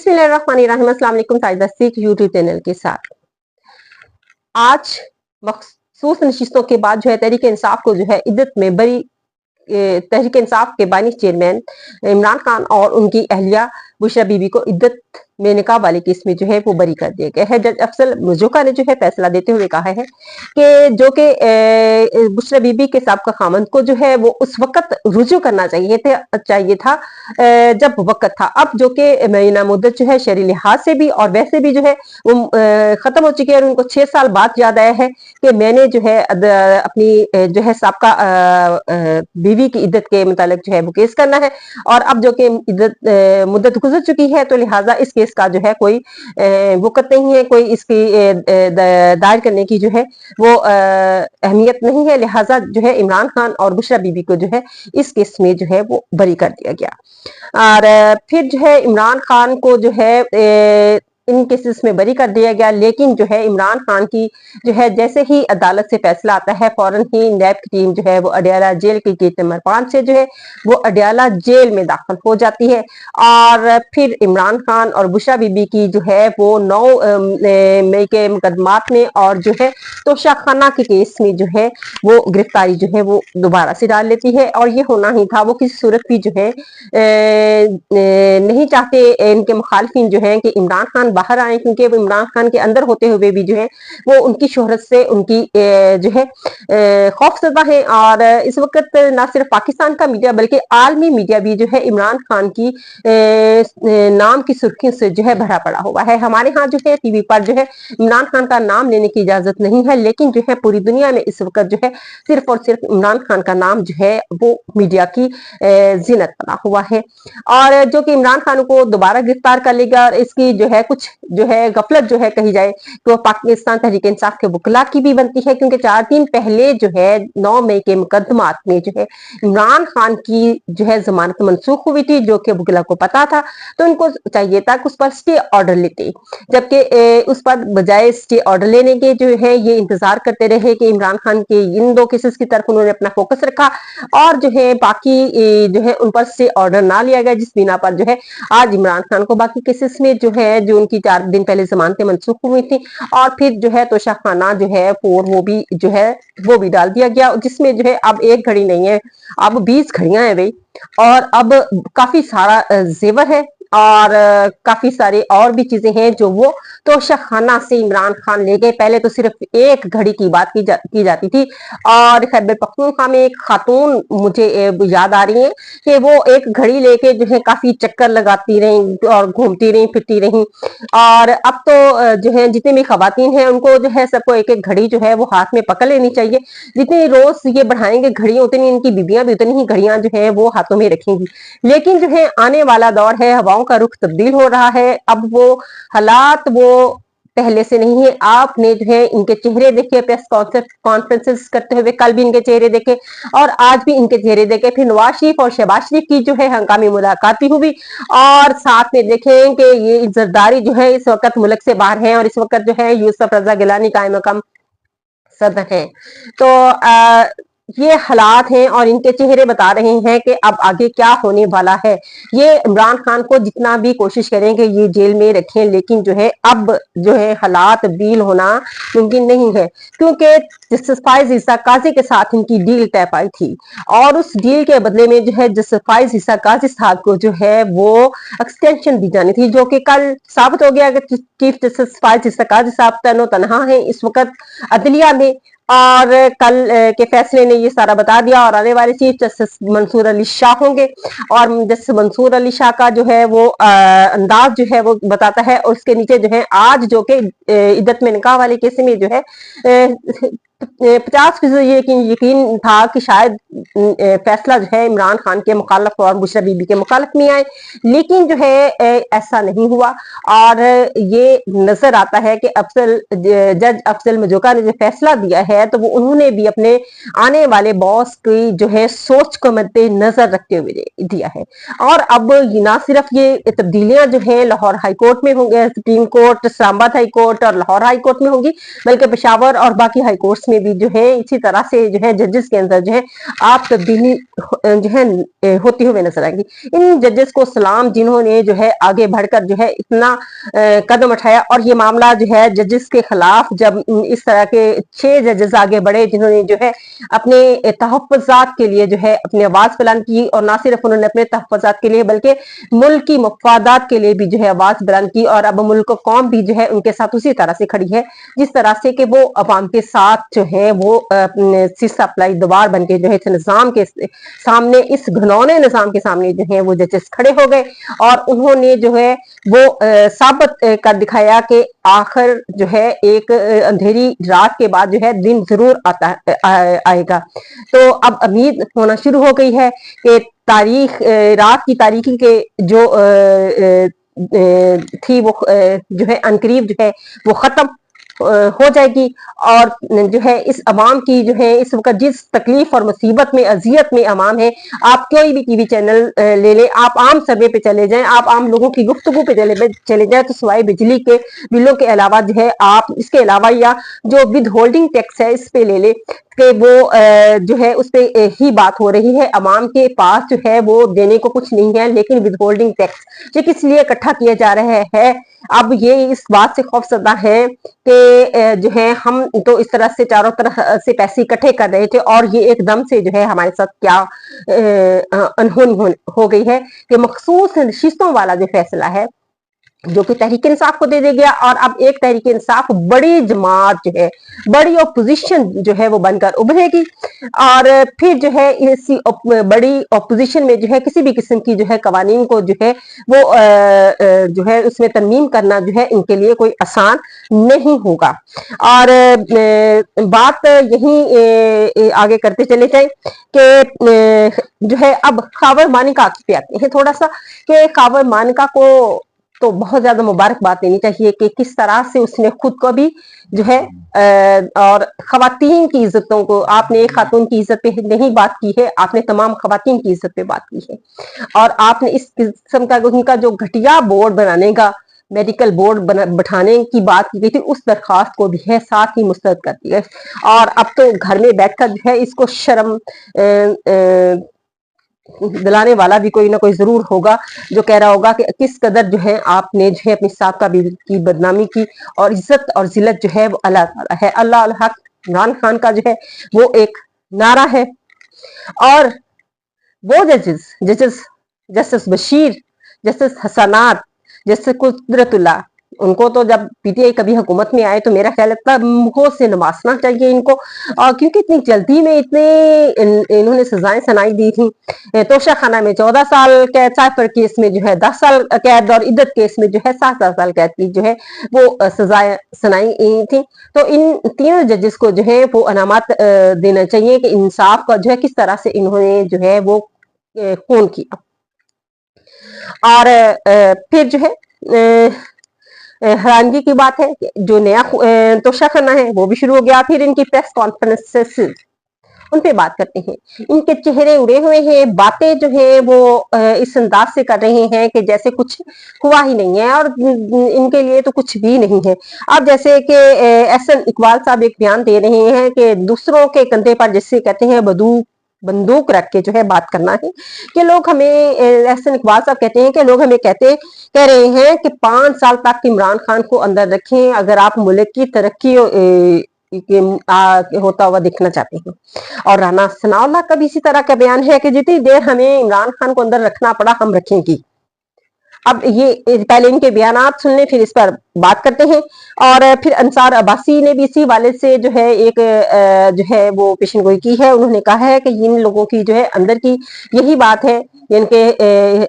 बिस्मिल्लाहिर्रहमानिर्रहीम। अस्सलाम वालेकुम। साइदा सीख यूट्यूब चैनल के साथ आज मखसूस नशिस्तों के बाद जो है तहरीक इंसाफ को जो है इद्दत में बरी तहरीक इंसाफ के बानी चेयरमैन इमरान खान और उनकी अहलिया बुशरा बीबी को इद्दत में निकाह वाले केस में जो है वो बरी कर दिया गया है। जज अफजल मुजोका ने जो है फैसला देते हुए कहा है कि जो कि बुशरा बीबी के साबका खामंद को जो है वो उस वक्त रुजू करना चाहिए था जब वक्त था। अब जो कि महीना मुद्दत जो है शहरी लिहाज से भी और वैसे भी जो है वो खत्म हो चुकी है और उनको 6 साल बाद याद आया है कि मैंने जो है अपनी जो है साबका बीवी की इद्दत के मुतालिक जो है वो केस करना है और अब जो कि मुद्दत गुजर चुकी है तो लिहाजा इस केस का जो है कोई वक़्त नहीं है, कोई इसकी दायर करने की जो है वो अहमियत नहीं है। लिहाजा जो है इमरान खान और बुशरा बीबी को जो है इस केस में जो है वो बरी कर दिया गया और फिर जो है इमरान खान को जो है इन केसेस में बरी कर दिया गया। लेकिन जो है इमरान खान की जो है जैसे ही अदालत से फैसला आता है फौरन ही नैब की टीम जो है वो अडियाला जेल की गेट नंबर 5 से जो है वो अडियाला जेल में दाखिल हो जाती है और फिर इमरान खान और बुशरा बीबी की जो है वो 9 मई के मुकदमात में और जो है तोशाखाना के केस में जो है वो गिरफ्तारी जो है वो दोबारा से डाल लेती है और ये होना ही था। वो किसी सूरत भी जो है नहीं चाहते इनके मुखालिफिन जो है कि इमरान खान बाहर आए, क्योंकि वो इमरान खान के अंदर होते हुए भी जो है वो उनकी शोहरत से उनकी जो है खौफजदा है और इस वक्त ना सिर्फ पाकिस्तान का मीडिया बल्कि आलमी मीडिया भी जो है इमरान खान की नाम की सुर्खियों से जो है भरा पड़ा हुआ है। हमारे यहाँ जो है टीवी पर जो है इमरान खान का नाम लेने की इजाजत नहीं है, लेकिन जो है पूरी दुनिया में इस वक्त जो है सिर्फ और सिर्फ इमरान खान का नाम जो है वो मीडिया की जीनत बना हुआ है और जो कि इमरान खान को दोबारा गिरफ्तार कर लेगा और इसकी जो है कुछ जो है गफलत जो है कही जाए तो पाकिस्तान तहरीक इंसाफ के वकला की भी बनती है, क्योंकि 4 दिन पहले जो है 9 मई के मुकदमात में जो है इमरान खान की जो है जमानत मनसूख हुई थी, जो कि वकला को पता था तो उनको चाहिए था कि उस पर स्टे ऑर्डर लेते, जबकि उस पर बजाय स्टे ऑर्डर लेने के जो है ये इंतजार करते रहे कि इमरान खान के इन 2 केसेस की तरफ उन्होंने अपना फोकस रखा और जो है बाकी जो है उन पर स्टे ऑर्डर ना लिया गया, जिस बिना पर जो है आज इमरान खान को बाकी केसेस में जो है जो उनकी 4 दिन पहले जमानतें मनसूख हुई थी और फिर जो है तोशाखाना जो है 4 वो भी जो है वो भी डाल दिया गया, जिसमें जो है अब एक घड़ी नहीं है, अब 20 घड़ियां हैं भाई और अब काफी सारा जेवर है और काफी सारी और भी चीजें हैं जो वो तोशाखाना से इमरान खान ले गए। पहले तो सिर्फ एक घड़ी की बात की जाती थी और खैबर पख्तूनख्वा में एक खातून मुझे याद आ रही है कि वो एक घड़ी लेके जो है काफी चक्कर लगाती रही और घूमती रही फिरती रही और अब तो जो है जितने भी खवातीन हैं उनको जो है सबको एक एक घड़ी जो है वो हाथ में पकड़ लेनी चाहिए। जितनी रोज ये बढ़ाएंगे घड़ियां उतनी इनकी बीबियां भी उतनी ही घड़ियां जो है वो हाथों में रखेंगी। लेकिन जो है आने वाला दौर है, हवाओं का रुख तब्दील हो रहा है, अब वो हालात वो पहले से नहीं है। आपने जो है इनके चेहरे देखे प्रेस कॉन्फ्रेंसेस करते हुए, कल भी इनके चेहरे देखे और आज भी इनके चेहरे देखे। फिर नवाज शरीफ और शहबाज शरीफ की जो है हंगामी मुलाकात भी हुई और साथ में देखें कि ये जरदारी जो है इस वक्त मुल्क से बाहर है और इस वक्त जो है यूसुफ रजा गिलानी कायम मकाम सदर है। तो ये हालात हैं और इनके चेहरे बता रहे हैं कि अब आगे क्या होने वाला है। ये इमरान खान को जितना भी कोशिश करेंगे ये जेल में रखें, लेकिन जो है अब जो है हालात तब्दील होना मुमकिन नहीं है, क्योंकि जस्टिस फाइज ईसा काजी के साथ इनकी डील तय पाई थी और उस डील के बदले में जो है जस्टिस फाइज ईसा काजी साहब को जो है वो एक्सटेंशन दी जानी थी, जो कि कल साबित हो गया कि चीफ जस्टिस फाइज ईसा काजी साहब तनो तनहा है इस वक्त अदलिया में और कल के फैसले ने ये सारा बता दिया और आने वाले चीफ जस्टिस मंसूर अली शाह होंगे और जस्टिस मंसूर अली शाह का जो है वो अंदाज जो है वो बताता है और उसके नीचे जो है आज जो कि इद्दत में निकाह वाले केस में जो है 50% यकीन था कि शायद फैसला जो है इमरान खान के मुखालिफ और बुशरा बीबी के मुखालिफ में आए, लेकिन जो है ऐसा नहीं हुआ और ये नजर आता है कि जज अफजल मुजोका ने जो फैसला दिया है तो वो उन्होंने भी अपने आने वाले बॉस की जो है सोच को मद्देनजर रखते हुए दिया है। और अब ना सिर्फ ये तब्दीलियां जो है लाहौर हाईकोर्ट में होंगे, सुप्रीम कोर्ट, इस्लामाबाद हाईकोर्ट और लाहौर हाईकोर्ट में होंगी, बल्कि पेशावर और बाकी हाईकोर्ट उसमें भी जो है इसी तरह से जो है जजेस के अंदर जो है आप तब्दीली जो है होती हुई नजर आएगी। इन जजेस को सलाम जिन्होंने जो है आगे बढ़कर जो है इतना कदम उठाया, और ये मामला जो है जजेस के खिलाफ जब इस तरह के 6 जजेस आगे बढ़े जिन्होंने जो है अपने तहफ़्फ़ुज़ात के लिए जो है अपनी आवाज बुलंद की, और ना सिर्फ उन्होंने अपने तहफ़्फ़ुज़ात के लिए बल्कि मुल्क की मफादात के लिए भी जो है आवाज बुलंद की, और अब मुल्क कौम भी जो है उनके साथ उसी तरह से खड़ी है जिस तरह से कि वो अवाम के साथ जो है वो सिस्सा अप्लाई दीवार बन के जो है इस निज़ाम के सामने, इस घिनौने निज़ाम के सामने जो है वो जजेस खड़े हो गए, और उन्होंने जो है वो साबित कर दिखाया कि आखिर जो है एक अंधेरी रात के बाद जो है दिन जरूर आएगा। तो अब उम्मीद होना शुरू हो गई है कि तारीख रात की तारीखी के जो थी वो जो है अनकरीब जो है वो खत्म हो जाएगी, और जो है इस अवाम की जो है इस वक्त जिस तकलीफ और मुसीबत में अजियत में अवाम है, आप कोई भी टीवी चैनल ले लें, आप आम सर्वे पे चले जाएं, आप आम लोगों की गुफ्तगू पे चले जाएं, तो सिवाय बिजली के बिलों के अलावा जो है आप इसके अलावा या जो विद होल्डिंग टैक्स है इस पे ले ले कि वो जो है उस पे ही बात हो रही है। अवाम के पास जो है वो देने को कुछ नहीं है, लेकिन विद होल्डिंग टैक्स ये किस लिए इकट्ठा किया जा रहा है। अब ये इस बात से खौफजदा है कि जो है हम तो इस तरह से चारों तरफ से पैसे इकट्ठे कर रहे थे, और ये एकदम से जो है हमारे साथ क्या अनहोनी हो गई है कि मखसूस नशिस्तों वाला जो फैसला है जो कि तहरीक इंसाफ को दे गया, और अब एक तहरीक इंसाफ बड़ी जमात जो है बड़ी अपोजिशन जो है वो बनकर उभरेगी, और फिर जो है इसी बड़ी अपोजिशन में जो है किसी भी किस्म की जो है कवानीन को जो है वो जो है उसमें तरमीम करना जो है इनके लिए कोई आसान नहीं होगा। और बात यही आगे करते चले जाए कि जो है अब खावर मानिका पे आते हैं थोड़ा सा, कि खावर मानिका को तो बहुत ज्यादा मुबारकबाद देनी चाहिए कि किस तरह से उसने खुद को भी जो है और खवातीन की इज्जतों को, आपने एक खातून की इज्जत पे नहीं बात की है, आपने तमाम खवातीन की इज्जत पे बात की है, और आपने इस किस्म का उनका जो घटिया बोर्ड बनाने का मेडिकल बोर्ड बैठाने की बात की गई थी उस दरखास्त को भी है साथ ही मुस्तरद कर दिया, और अब तो घर में बैठकर जो है इसको शर्म दिलाने वाला भी कोई ना कोई जरूर होगा जो कह रहा होगा कि किस कदर जो है आपने जो है अपनी साहब की बदनामी की, और इज्जत और जिल्लत जो है वो अल्लाह ताला है। अल्लाह अल हक इमरान खान का जो है वो एक नारा है, और वो जजेस जस्टिस बशीर, जस्टिस हसनात, जस्टिस कुदरतुल्लाह, उनको तो जब पीटीआई कभी हुकूमत में आए तो मेरा ख्याल है मुंह से नवासना चाहिए इनको, और क्योंकि इतनी जल्दी में इतने इन्होंने सजाएं सुनाई दी थी। तोशा खाना में 14 साल कैद, साइफर केस में जो है 10 साल कैद, और इद्दत केस में जो है 7 साल कैद की जो है वो सजाएं सुनाई थी। तो इन तीनों जजेस को जो है वो अनामत देना चाहिए कि इंसाफ का जो है किस तरह से इन्होंने जो है वो खून किया। और फिर जो है हैरानगी की बात है कि जो नया तोशाखाना है वो भी शुरू हो गया। फिर इनकी प्रेस कॉन्फ्रेंसेस उन पे बात करते हैं, इनके चेहरे उड़े हुए हैं, बातें जो है वो इस अंदाज से कर रहे हैं कि जैसे कुछ हुआ ही नहीं है, और इनके लिए तो कुछ भी नहीं है। अब जैसे कि एहसन इकबाल साहब एक बयान दे रहे हैं कि दूसरों के कंधे पर जिससे कहते हैं बंदूक रख के जो है बात करना है, कि लोग हमें एहसन इकबाल साहब कहते हैं कि लोग हमें कह रहे हैं कि 5 साल तक इमरान खान को अंदर रखें अगर आप मुल्क की तरक्की होता हुआ दिखना चाहते हैं। और राना सनाउल्लाह का भी इसी तरह का बयान है कि जितनी देर हमें इमरान खान को अंदर रखना पड़ा हम रखेंगे। अब ये पहले इनके बयानात सुन लें फिर इस पर बात करते हैं। और फिर अंसार अब्बासी ने भी इसी वाले से जो है एक जो है वो पेशनगोई की है। उन्होंने कहा है कि इन लोगों की जो है अंदर की यही बात है इनके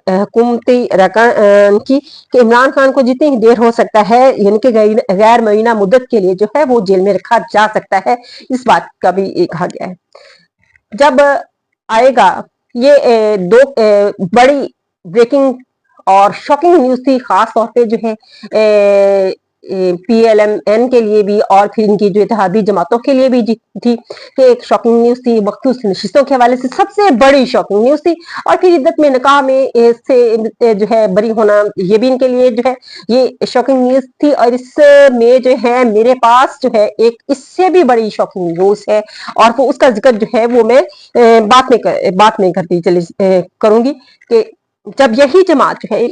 हुकूमती रकान की कि इमरान खान को जितनी देर हो सकता है इनके गैर मुअय्यना मुद्दत के लिए जो है वो जेल में रखा जा सकता है। इस बात का भी कहा गया है। जब आएगा ये दो बड़ी ब्रेकिंग और शॉकिंग न्यूज थी, खास तौर पे जो है PLMN के लिए भी और फिर इनकी जो इत्तेहादी जमातों के लिए भी थी कि एक शॉकिंग न्यूज थी, मखसूस नशिस्तों के हवाले से सबसे बड़ी शॉकिंग न्यूज थी। और फिर इद्दत में निकाह में से जो है बरी होना, ये भी इनके लिए जो है ये शॉकिंग न्यूज थी। और इसमें जो है मेरे पास जो है एक इससे भी बड़ी शॉकिंग न्यूज है, और वो उसका जिक्र जो है वो मैं बात में करती चली करूंगी कि जब यही जमात जो है,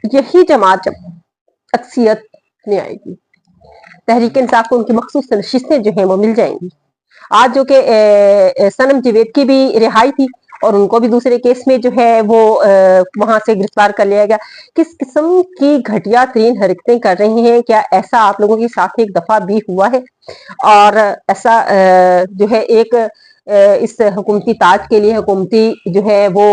यही जमात जब अक्सियत में आएगी, तहरीक इंसाफ को उनकी मखसूस नशिस्तें जो है वो मिल जाएंगी। आज जो कि सनम जावेद की भी रिहाई थी और उनको भी दूसरे केस में जो है वो वहां से गिरफ्तार कर लिया गया। किस किस्म की घटिया तरीन हरकतें कर रही हैं, क्या ऐसा आप लोगों के साथ एक दफा भी हुआ है? और ऐसा जो है एक इस हुकूमती ताज के लिए हुकूमती जो है वो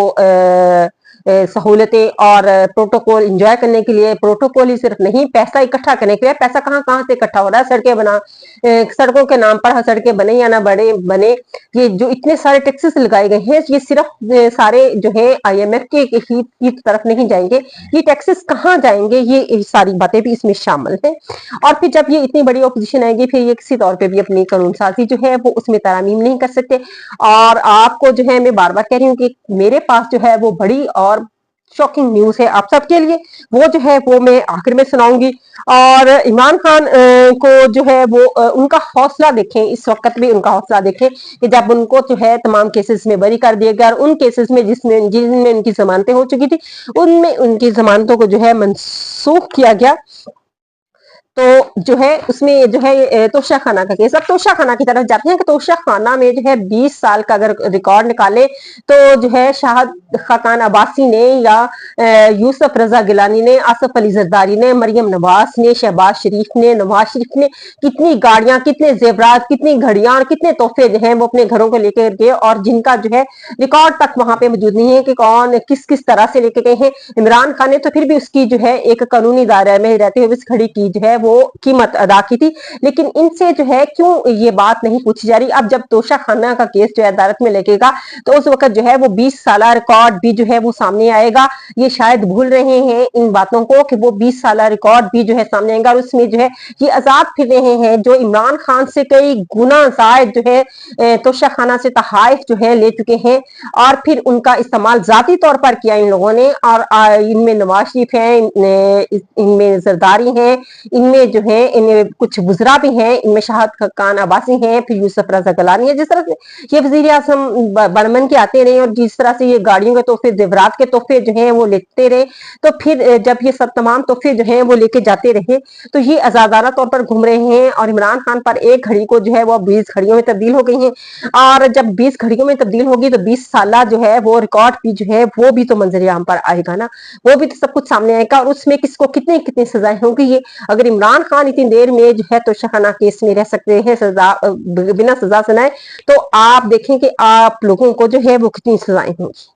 सहूलतें और प्रोटोकॉल एंजॉय करने के लिए, प्रोटोकॉल ही सिर्फ नहीं, पैसा इकट्ठा करने के लिए। पैसा कहाँ कहाँ से इकट्ठा हो रहा है? सड़कें बना, सड़कों के नाम पर सड़कें बने या ना बने, ये जो इतने सारे टैक्सेस लगाए गए हैं, ये सिर्फ सारे जो है IMF के ही तरफ नहीं जाएंगे, ये टैक्सेस कहाँ जाएंगे, ये सारी बातें भी इसमें शामिल है। और फिर जब ये इतनी बड़ी ऑपोजिशन आएगी, फिर ये किसी तौर पे भी अपनी कानून साजी जो है वो उसमें तरामीम नहीं कर सकते। और आपको जो है मैं बार बार कह रही हूँ कि मेरे पास जो है वो बड़ी और शॉकिंग न्यूज है आप सबके लिए, वो जो है वो मैं आखिर में सुनाऊंगी। और इमरान खान को जो है वो उनका हौसला देखें, इस वक्त भी उनका हौसला देखें कि जब उनको जो है तमाम केसेस में बरी कर दिया गया, और उन केसेस में जिनमें उनकी जमानतें हो चुकी थी, उनमें उनकी जमानतों को जो है मनसूख किया गया। तो जो है उसमें जो है तोशा खाना का केस, अब तोशा खाना की तरफ जाते हैं कि तोशा खाना में जो है 20 साल का अगर रिकॉर्ड निकाले तो जो है शाहद खाकान अब्बासी ने या यूसुफ रजा गिलानी ने, आसफ अली जरदारी ने, मरियम नवाज ने, शहबाज शरीफ ने, नवाज शरीफ ने कितनी गाड़ियां, कितने जेवरात, कितनी घड़ियां और कितने तोहफे जो है वो अपने घरों को लेकर गए, और जिनका जो है रिकॉर्ड तक वहां पे मौजूद नहीं है कि कौन किस किस तरह से लेके गए हैं। इमरान खान ने तो फिर भी उसकी जो है एक कानूनी दायरे में रहते हुए इस घड़ी की जो है वो कीमत अदा की थी, लेकिन इनसे जो है क्यों ये बात नहीं पूछी जा रही? अब जब तोशा खाना का केस जो है अदालत में लगेगा तो उस वक्त जो है वो 20 साल रिकॉर्ड भी जो है वो सामने आएगा। ये शायद भूल रहे हैं इन बातों को कि वो 20 साल रिकॉर्ड भी जो है सामने आएगा, और उसमें जो है ये आजाद फिर रहे हैं जो इमरान खान से कई गुना जायद जो है तोशा खाना से तहाइफ जो है ले चुके हैं, और फिर उनका इस्तेमाल जाती तौर पर किया इन लोगों ने। और इनमें नवाज शरीफ है, इनमें जरदारी है, इनमें जो है इनमें कुछ बुजरा भी हैं, इनमें शाहद खाकान अब्बासी हैं, फिर यूसुफ रजा गिलानी है। जिस तरह से ये वजीर आजम बर्मन के आते रहे और जिस तरह से ये गाड़ियों के तोहफे, जेवरात के तोहफे जो है वो लेते रहे, तो फिर जब ये सब तमाम तोहफे जो है वो लेके जाते रहे तो ये आजादाना तौर पर घूम रहे हैं। और इमरान खान पर एक घड़ी को जो है वो 20 घड़ियों में तब्दील हो गई है, और जब 20 घड़ियों में तब्दील होगी तो 20 साल जो है वो रिकॉर्ड भी जो है वो भी तो मंजर आम पर आएगा ना, वो भी तो सब कुछ सामने आएगा। और उसमें किसको कितनी कितनी सजाएं होंगी, ये अगर इमरान खान इतनी देर में जो है तोशा खाना केस में रह सकते हैं सजा बिना सजा सुनाए, तो आप देखें कि आप लोगों को जो है वो कितनी सजाएं होंगी।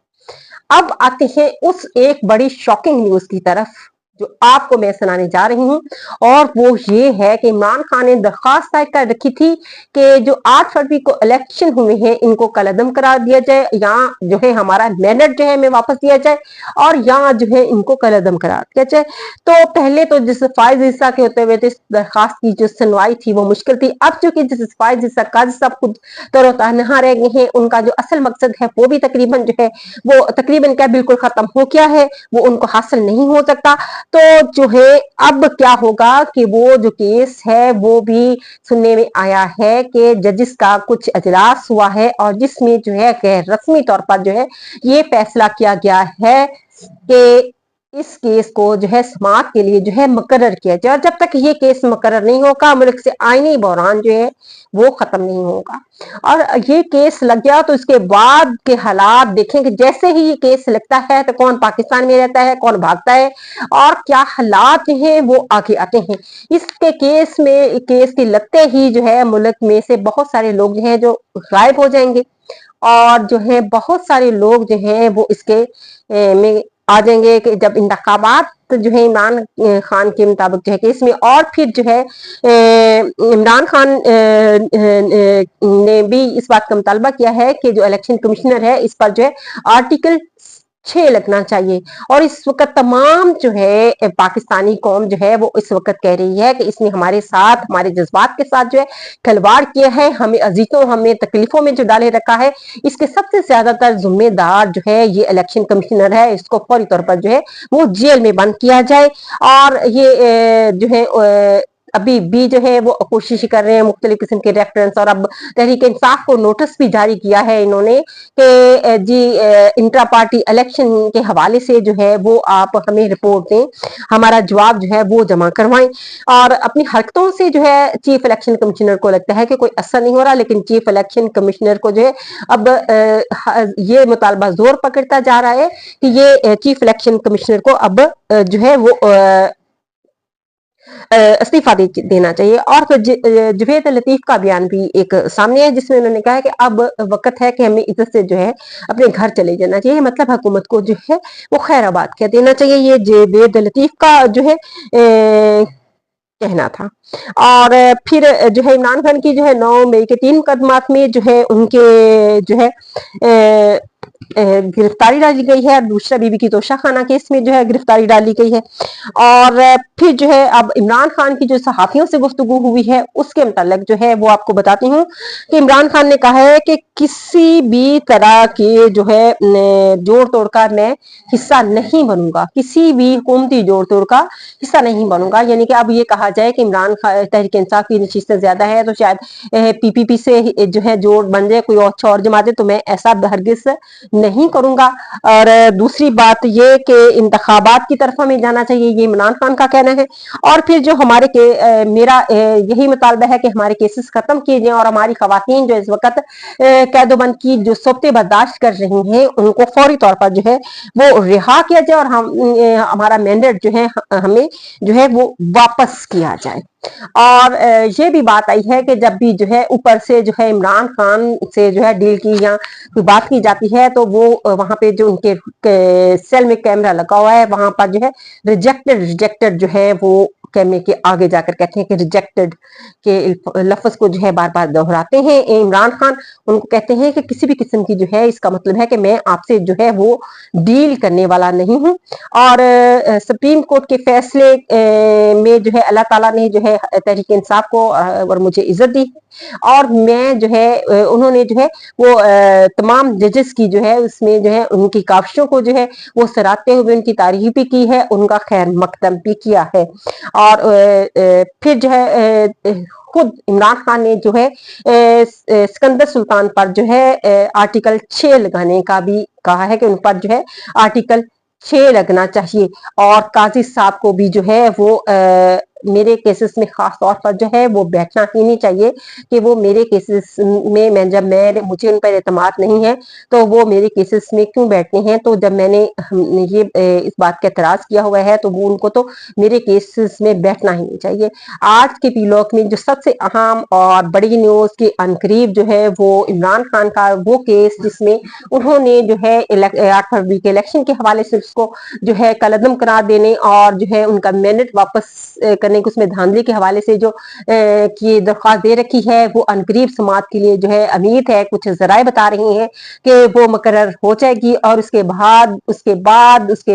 अब आते हैं उस एक बड़ी शॉकिंग न्यूज की तरफ जो आपको मैं सुनाने जा रही हूं, और वो ये है कि इमरान खान ने दरखास्त दायर कर रखी थी कि जो 8 फरवरी को इलेक्शन हुए हैं इनको कलअदम करार दिया जाए, या जो है हमारा मैंडेट जो है हमें वापस दिया जाए, और या जो है इनको कलअदम करार दिया जाए। तो पहले तो जिस फायज ईसा के होते हुए इस दरखास्त की जो सुनवाई थी वो मुश्किल थी। अब चूंकि जिस फायज ईसा काजी साहब खुद तरोतान्हा रह गए हैं, उनका जो असल मकसद है वो भी तकरीबन जो है वो तकरीबन क्या बिल्कुल खत्म हो गया है, वो उनको हासिल नहीं हो सकता। तो जो है अब क्या होगा कि वो जो केस है वो भी सुनने में आया है कि जजिस का कुछ अजलास हुआ है, और जिसमें जो है गैर रस्मी तौर पर जो है ये फैसला किया गया है कि इस केस को जो है समाअत के लिए जो है मुकर्रर किया जाए, और जब तक ये केस मुकर्रर नहीं होगा मुल्क से आईनी बहरान जो है वो खत्म नहीं होगा। और ये केस लग गया तो इसके बाद के हालात देखें कि जैसे ही ये केस लगता है तो कौन पाकिस्तान में रहता है, कौन भागता है, और क्या हालात हैं वो आगे आते हैं। इसके केस के लगते ही जो है मुल्क में से बहुत सारे लोग जो है जो गायब हो जाएंगे, और जो है बहुत सारे लोग जो है वो इसके में आ जाएंगे कि जब इंतखाबात जो है इमरान खान के मुताबिक जो है कि इसमें, और फिर जो है इमरान खान ने भी इस बात का मुतालबा किया है कि जो इलेक्शन कमिश्नर है इस पर जो है आर्टिकल 6 लगना चाहिए। और इस वक्त तमाम जो है पाकिस्तानी कौम जो है वो इस वक्त कह रही है कि इसने हमारे साथ, हमारे जज्बात के साथ जो है खिलवाड़ किया है, हमें अजीजों, हमें तकलीफों में जो डाले रखा है। इसके सबसे ज्यादातर जिम्मेदार जो है ये इलेक्शन कमिश्नर है, इसको फौरी तौर पर जो है वो जेल में बंद किया जाए। और ये जो है अभी भी जो है वो कोशिश कर रहे हैं मुख्तलिफ किस्म के रेफरेंस, और अब तहरीक इंसाफ को नोटिस भी जारी किया है इन्होंने कि जी इंट्रा पार्टी इलेक्शन के हवाले से जो है वो आप हमें रिपोर्ट दें, हमारा जवाब जो है वो जमा करवाएं। और अपनी हरकतों से जो है चीफ इलेक्शन कमिश्नर को लगता है कि कोई असर नहीं हो रहा, लेकिन चीफ इलेक्शन कमिश्नर को जो है अब ये मुतालबा जोर पकड़ता जा रहा है कि ये चीफ इलेक्शन कमिश्नर को अब जो है वो इस्तीफा देना चाहिए। और फिर जुवेद लतीफ का बयान भी एक सामने है, जिसमें उन्होंने कहा है कि अब वक्त है कि हमें इज्जत से जो है अपने घर चले जाना चाहिए, मतलब हुकूमत को जो है वो खैराबाद कह देना चाहिए। ये जुवेद लतीफ का जो है कहना था। और फिर जो है इमरान खान की जो है 9 मई के 3 मुकदमात में जो है उनके जो है गिरफ्तारी डाली गई है, और दूसरा बीबी की तोशा खाना केस में जो है गिरफ्तारी डाली गई है। और फिर जो है अब इमरान खान की जो सहाफियों से गुफ्तगू हुई है उसके मुतालिक जो है वो आपको बताती हूँ कि इमरान खान ने कहा है कि किसी भी तरह के जो है जोड़ तोड़ का मैं हिस्सा नहीं बनूंगा, किसी भी हुकूमती जोड़ तोड़ का हिस्सा नहीं बनूंगा। यानी कि अब ये कहा जाए कि इमरान खान तहरीक इंसाफ की नशीस्तें ज्यादा है तो शायद पीपीपी से जो है जोड़ बन जाए कोई और जमा दे, तो मैं ऐसा हरगिज नहीं करूंगा। और दूसरी बात ये कि इंतखाबात की तरफ हमें जाना चाहिए, ये इमरान खान का कहना है। और फिर जो हमारे मेरा यही मुतालबा है कि हमारे केसेस खत्म किए जाए, और हमारी खवातीन जो इस वक्त कैदोबंद की जो सोबतें बर्दाश्त कर रही हैं उनको फौरी तौर पर जो है वो रिहा किया जाए, और हम हमारा मैंडेट जो है हमें जो है वो वापस किया जाए। और ये भी बात आई है कि जब भी जो है ऊपर से जो है इमरान खान से जो है डील की या कोई बात की जाती है तो वो वहां पे जो उनके सेल में कैमरा लगा हुआ है वहां पर जो है रिजेक्टेड रिजेक्टेड जो है वो कैमरे के आगे जाकर कहते हैं कि रिजेक्टेड के लफ्ज को जो है बार बार दोहराते हैं इमरान खान। उनको कहते हैं कि किसी भी किस्म की जो है इसका मतलब है कि मैं आपसे जो है वो डील करने वाला नहीं हूं। और सुप्रीम कोर्ट के फैसले में जो है अल्लाह ताला ने जो है तहरीक इंसाफ को और मुझे इज्जत दी, और मैं जो है उन्होंने जो है वो तमाम जजेस की जो है उसमें जो है उनकी काविशों को जो है वो सराहते हुए उनकी तारीफ भी की है, उनका खैर मकदम भी किया है। और फिर जो है खुद इमरान खान ने जो है सिकंदर सुल्तान पर जो है आर्टिकल 6 लगाने का भी कहा है कि उन पर जो है आर्टिकल 6 लगना चाहिए। और काजी साहब को भी जो है वो मेरे केसेस में खास तौर पर जो है वो बैठना ही नहीं चाहिए कि वो मेरे केसेस में मुझे उन पर एतमाद नहीं है तो वो मेरे केसेस में क्यों बैठते हैं। तो जब मैंने ये इस बात का एतराज किया हुआ है तो वो उनको तो मेरे केसेस में बैठना ही नहीं चाहिए। आज के पीलोक में जो सबसे अहम और बड़ी न्यूज के अनकरीब जो है वो इमरान खान का वो केस जिसमें उन्होंने जो है 8 फरवरी के इलेक्शन के हवाले से उसको जो है कलअदम करार देने और जो है उनका मैंडेट वापस करने की उसमें धांधली के हवाले से जो की दरख्वास्त दे रखी है वो अनकरीब समात के लिए जो है उम्मीद है, कुछ जराए बता रही हैं कि वो मुकर्रर हो जाएगी और उसके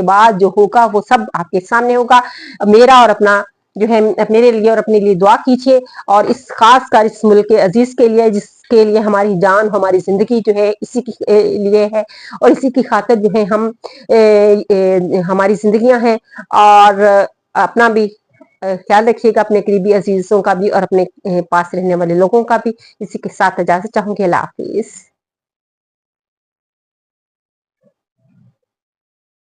बाद जो होगा वो सब आपके सामने होगा। मेरा और अपना जो है मेरे लिए और अपने लिए दुआ कीजिए, और इस खास कर इस मुल्क के अजीज के लिए जिसके लिए हमारी जान हमारी जिंदगी जो है इसी के लिए है, और इसी की खातिर जो है हम हमारी जिंदगियां हैं। और अपना भी ख्याल रखिएगा, अपने करीबी अजीजों का भी और अपने पास रहने वाले लोगों का भी। इसी के साथ इजाजत चाहूंगी। अल्लाह हाफिज।